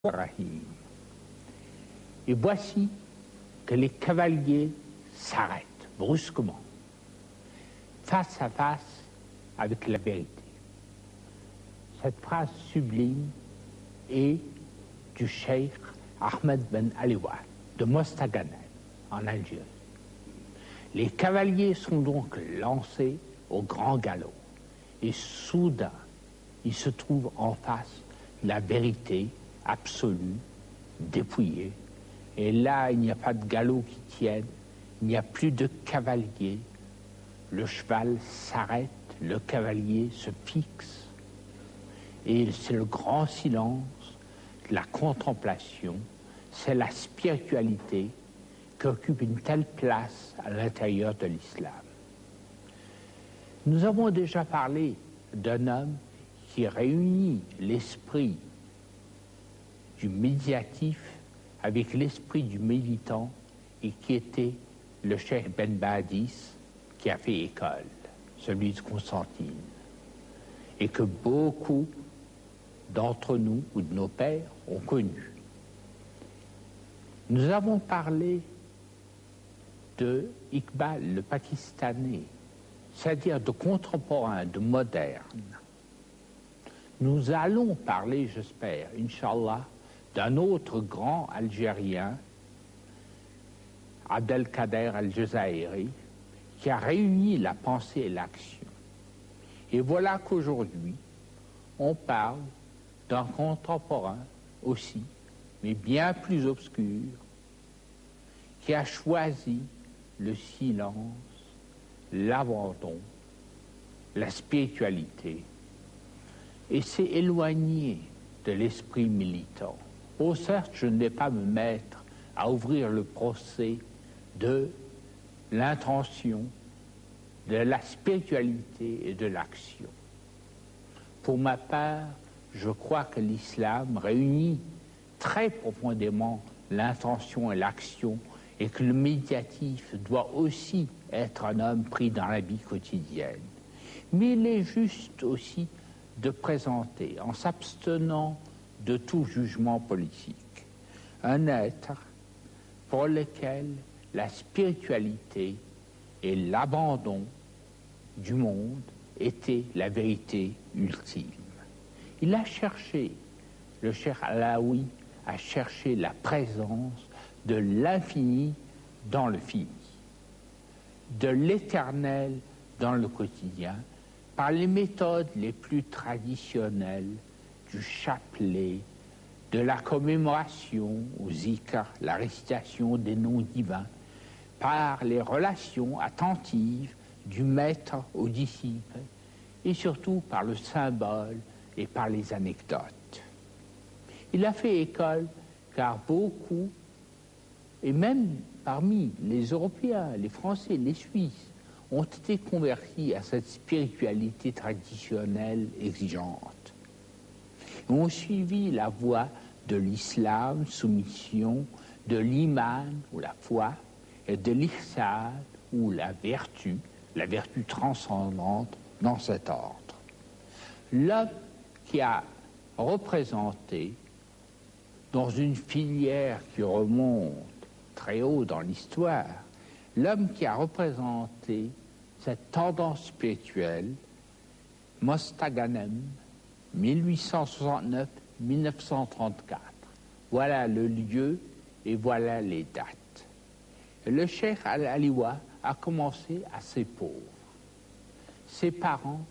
Rahim. Et voici que les cavaliers s'arrêtent brusquement, face à face avec la vérité. Cette phrase sublime est du cheikh Ahmed Ben Aliwad de Mostaganem, en Algérie. Les cavaliers sont donc lancés au grand galop. Et soudain, ils se trouvent en face de la vérité absolue, dépouillée. Et là, il n'y a pas de galop qui tienne, il n'y a plus de cavalier. Le cheval s'arrête, le cavalier se fixe. Et c'est le grand silence, la contemplation, c'est la spiritualité qui occupe une telle place à l'intérieur de l'islam. Nous avons déjà parlé d'un homme qui réunit l'esprit du médiatif avec l'esprit du militant et qui était le cheikh Ben Badis qui a fait école, celui de Constantine, et que beaucoup d'entre nous ou de nos pères ont connu. Nous avons parlé de Iqbal, le Pakistanais, c'est-à-dire de contemporain, de moderne. Nous allons parler, j'espère, Inch'Allah, d'un autre grand Algérien, Abdelkader Al-Jazairi, qui a réuni la pensée et l'action. Et voilà qu'aujourd'hui, on parle d'un contemporain aussi, mais bien plus obscur, qui a choisi le silence, l'abandon, la spiritualité, et s'est éloigné de l'esprit militant. Oh, certes, je ne vais pas me mettre à ouvrir le procès de l'intention, de la spiritualité et de l'action. Pour ma part, je crois que l'islam réunit très profondément l'intention et l'action, et que le médiatif doit aussi être un homme pris dans la vie quotidienne. Mais il est juste aussi de présenter, en s'abstenant de tout jugement politique, un être pour lequel la spiritualité et l'abandon du monde étaient la vérité ultime. Il a cherché, le cheikh Alaoui a cherché la présence de l'infini dans le fini, de l'éternel dans le quotidien, par les méthodes les plus traditionnelles du chapelet, de la commémoration au zikr, la récitation des noms divins, par les relations attentives du maître au disciple, et surtout par le symbole et par les anecdotes. Il a fait école car beaucoup, et même parmi les Européens, les Français, les Suisses, ont été convertis à cette spiritualité traditionnelle exigeante. Ils ont suivi la voie de l'islam, soumission, de l'iman, ou la foi, et de l'ihsan, ou la vertu transcendante dans cet ordre. L'homme qui a représenté, dans une filière qui remonte très haut dans l'histoire, l'homme qui a représenté cette tendance spirituelle, Mostaganem, 1869-1934. Voilà le lieu et voilà les dates. Le cheikh Al-Aliwa a commencé assez pauvre. Ses parents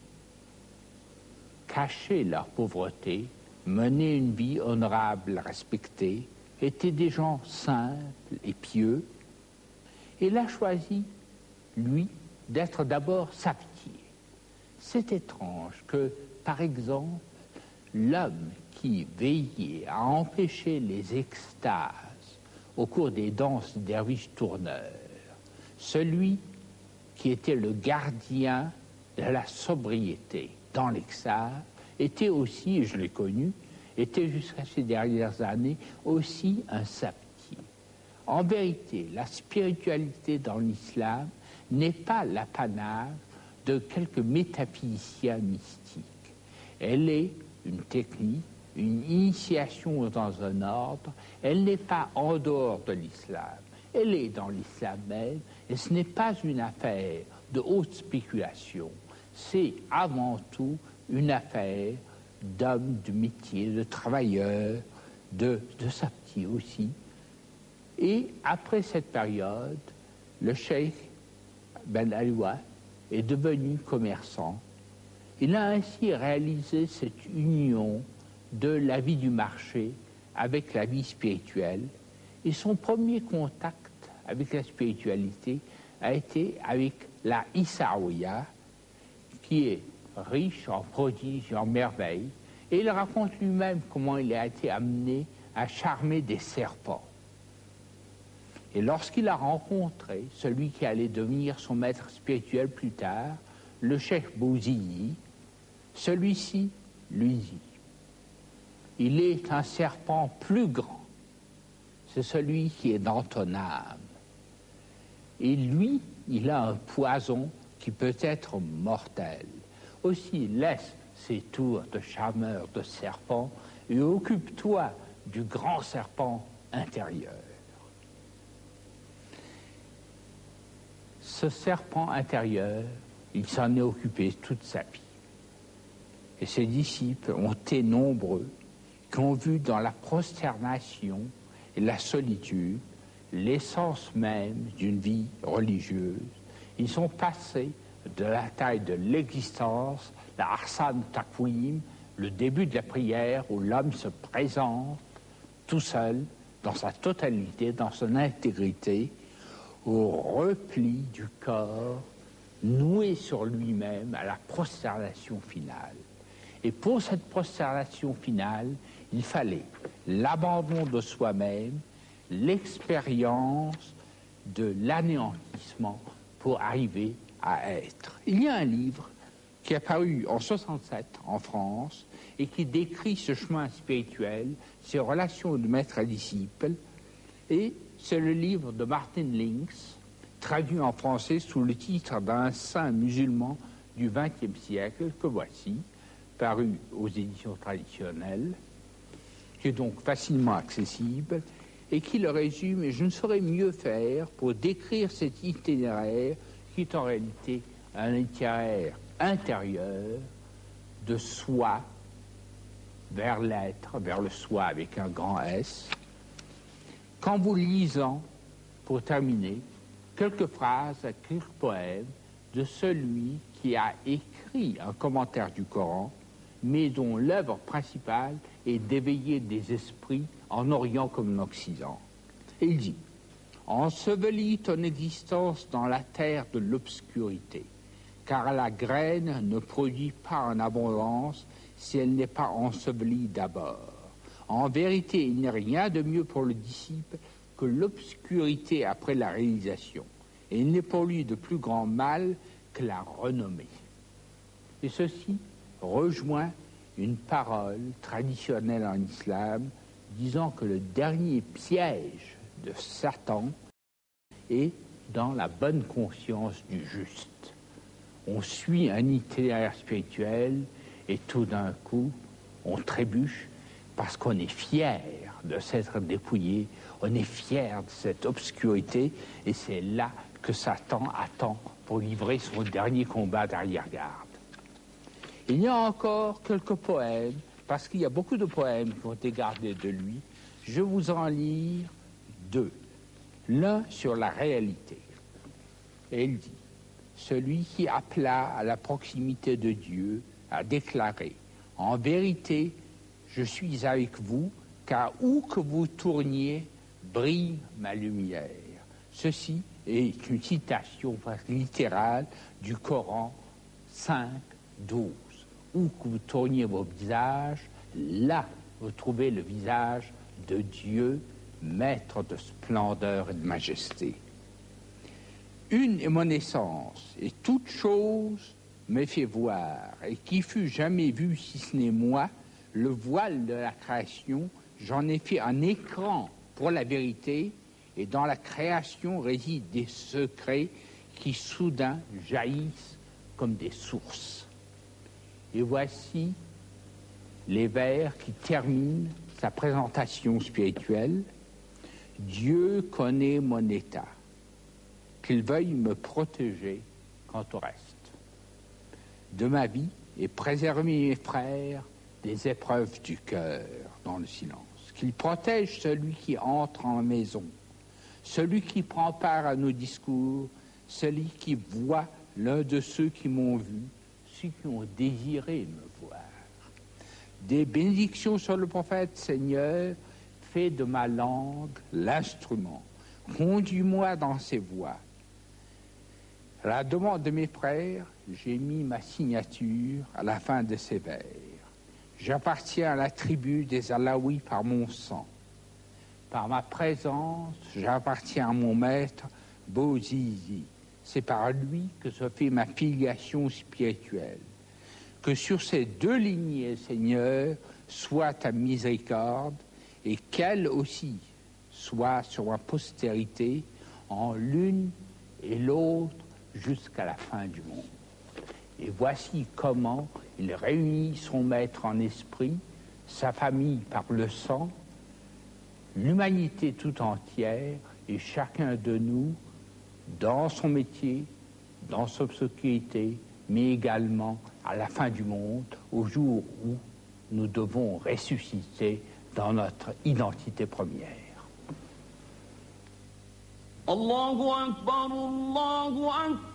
cachaient leur pauvreté, menaient une vie honorable, respectée, étaient des gens simples et pieux. Il a choisi, lui, d'être d'abord savetier. C'est étrange que, par exemple, l'homme qui veillait à empêcher les extases au cours des danses derviches tourneurs, celui qui était le gardien de la sobriété dans l'extase, était aussi, et je l'ai connu, était jusqu'à ces dernières années aussi un savetier. En vérité, la spiritualité dans l'islam n'est pas l'apanage de quelques métaphysiciens mystiques. Elle est une technique une initiation dans un ordre, elle n'est pas en dehors de l'islam. Elle est dans l'islam même, et ce n'est pas une affaire de haute spéculation. C'est avant tout une affaire d'hommes, de métier, de travailleurs, de sapetiers aussi. Et après cette période, le cheikh Ben Alioua est devenu commerçant. Il a ainsi réalisé cette union de la vie du marché avec la vie spirituelle. Et son premier contact avec la spiritualité a été avec la Issaouia, qui est riche en prodiges et en merveilles. Et il raconte lui-même comment il a été amené à charmer des serpents. Et lorsqu'il a rencontré celui qui allait devenir son maître spirituel plus tard, le cheikh Bouziyi, celui-ci lui dit: il est un serpent plus grand, c'est celui qui est dans ton âme. Et lui, il a un poison qui peut être mortel. Aussi, laisse ces tours de charmeur de serpent et occupe-toi du grand serpent intérieur. Ce serpent intérieur, il s'en est occupé toute sa vie. Et ses disciples ont été nombreux, qui ont vu dans la prosternation et la solitude l'essence même d'une vie religieuse. Ils sont passés de la taille de l'existence, la Arsan Takwim, le début de la prière où l'homme se présente tout seul, dans sa totalité, dans son intégrité, au repli du corps, noué sur lui-même à la prosternation finale. Et pour cette prosternation finale, il fallait l'abandon de soi-même, l'expérience de l'anéantissement pour arriver à être. Il y a un livre qui est paru en 67 en France et qui décrit ce chemin spirituel, ces relations de maître à disciple, et c'est le livre de Martin Links, traduit en français sous le titre d'un saint musulman du XXe siècle, que voici, paru aux éditions traditionnelles, qui est donc facilement accessible, et qui le résume, et je ne saurais mieux faire pour décrire cet itinéraire, qui est en réalité un itinéraire intérieur de soi vers l'être, vers le soi avec un grand S. Qu'en vous lisant, pour terminer, quelques phrases, quelques poèmes de celui qui a écrit un commentaire du Coran, mais dont l'œuvre principale est d'éveiller des esprits en Orient comme en Occident. Et il dit: ensevelis ton existence dans la terre de l'obscurité, car la graine ne produit pas en abondance si elle n'est pas ensevelie d'abord. En vérité, il n'est rien de mieux pour le disciple que l'obscurité après la réalisation, et il n'est pour lui de plus grand mal que la renommée. Et ceci rejoint une parole traditionnelle en islam disant que le dernier piège de Satan est dans la bonne conscience du juste. On suit un itinéraire spirituel et tout d'un coup, on trébuche parce qu'on est fier de s'être dépouillé, on est fier de cette obscurité, et c'est là que Satan attend pour livrer son dernier combat d'arrière-garde. Il y a encore quelques poèmes, parce qu'il y a beaucoup de poèmes qui ont été gardés de lui. Je vous en lire deux. L'un sur la réalité. Et il dit: celui qui appela à la proximité de Dieu a déclaré: en vérité, je suis avec vous, car où que vous tourniez, brille ma lumière. Ceci est une citation littérale du Coran 5, 12. Où que vous tourniez vos visages, là vous trouvez le visage de Dieu, maître de splendeur et de majesté. Une est mon essence, et toute chose me fait voir, et qui fut jamais vu si ce n'est moi, le voile de la création, j'en ai fait un écran pour la vérité, et dans la création résident des secrets qui soudain jaillissent comme des sources. Et voici les vers qui terminent sa présentation spirituelle. Dieu connaît mon état, qu'il veuille me protéger quant au reste de ma vie et préserver mes frères des épreuves du cœur dans le silence. Qu'il protège celui qui entre en maison, celui qui prend part à nos discours, celui qui voit l'un de ceux qui m'ont vu, ceux qui ont désiré me voir. Des bénédictions sur le prophète, Seigneur, fais de ma langue l'instrument. Conduis-moi dans ses voies. À la demande de mes frères, j'ai mis ma signature à la fin de ces vers. J'appartiens à la tribu des Alaouis par mon sang. Par ma présence, j'appartiens à mon maître, Bouzizi. C'est par lui que se fait ma filiation spirituelle. Que sur ces deux lignées, Seigneur, soit ta miséricorde, et qu'elle aussi soit sur ma postérité, en l'une et l'autre, jusqu'à la fin du monde. Et voici comment il réunit son maître en esprit, sa famille par le sang, l'humanité tout entière et chacun de nous dans son métier, dans son obscurité, mais également à la fin du monde, au jour où nous devons ressusciter dans notre identité première. Allahu Akbar, Allahu Akbar.